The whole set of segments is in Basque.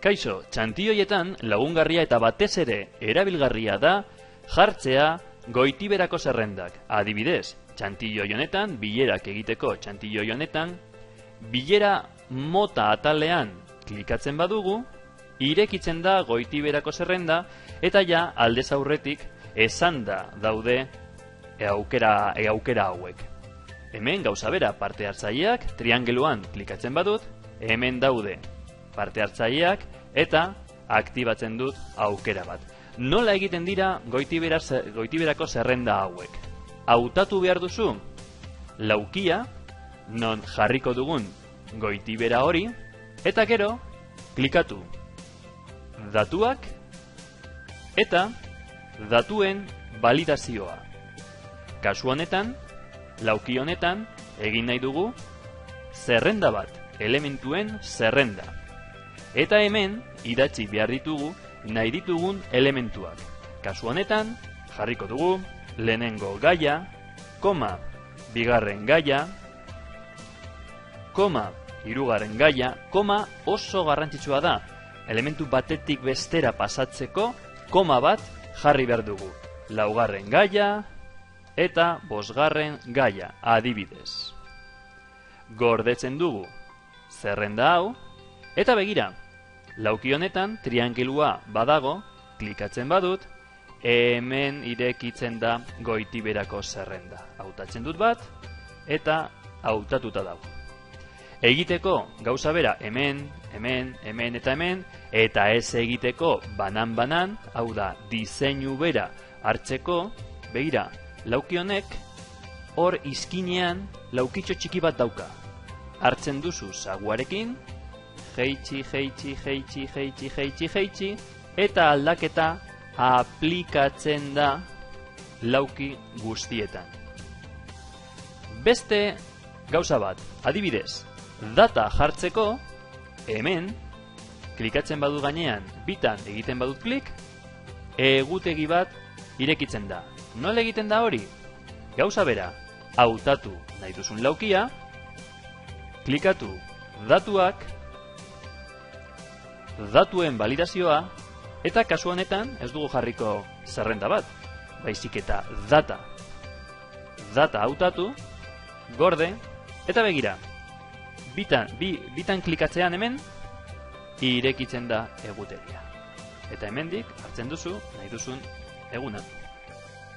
Kaixo, txantioietan lagungarria eta batez ere erabilgarria da jartzea goitiberako zerrendak. Adibidez, txantioi honetan, bilerak egiteko txantioi honetan, bilera mota atalean klikatzen badugu, irekitzen da goitiberako zerrenda, eta ja aldez aurretik esanda daude aukera hauek. Hemen gauza bera parte hartzaileak triangeluan klikatzen badut, hemen daude parte hartzaileak eta aktibatzen dut aukera bat. Nola egiten dira goitiberako zerrenda hauek? Hautatu behar duzu laukia, non jarriko dugun goitibera hori, eta gero klikatu datuak eta datuen validazioa. Kasu honetan, lauki honetan, egin nahi dugu zerrenda bat, elementuen zerrenda. Eta hemen idatzi behar ditugu nahi ditugun elementuak. Kasu honetan, jarriko dugu lehenengo gaia, koma, bigarren gaia, koma, hirugarren gaia, koma oso garrantzitsua da. Elementu batetik bestera pasatzeko, koma bat jarri behar dugu. Laugarren gaia eta bosgarren gaia, adibidez. Gordetzen dugu zerrenda hau, eta begira, lauki honetan triangelua badago, klikatzen badut, hemen irekitzen da goitiberako zerrenda. Hautatzen dut bat, eta hautatuta dago. Egiteko gauza bera hemen, eta ez egiteko banan-banan, hau da, diseinu bera hartzeko, begira, lauki honek, hor izkinean laukitxo txiki bat dauka. Hartzen duzu zaguarekin, jeitsi, eta aldaketa aplikatzen da lauki guztietan. Beste gauza bat, adibidez, data jartzeko, hemen, klikatzen badut gainean, bitan egiten badut klik, egutegi bat irekitzen da. Nola egiten da hori? Gauza bera, hautatu nahi duzun laukia, klikatu datuak, datuen validazioa, eta kasu honetan ez dugu jarriko zerrenda bat, baizik eta data. Data hautatu, gorde, eta begira, bitan klikatzean hemen, irekitzen da egutegia. Eta hemendik hartzen duzu nahi duzun eguna.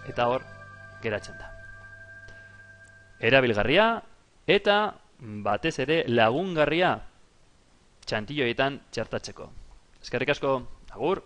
Eta hor, geratzen da. Erabilgarria eta batez ere lagungarria txantioietan txertatzeko. Eskerrik asko, agur!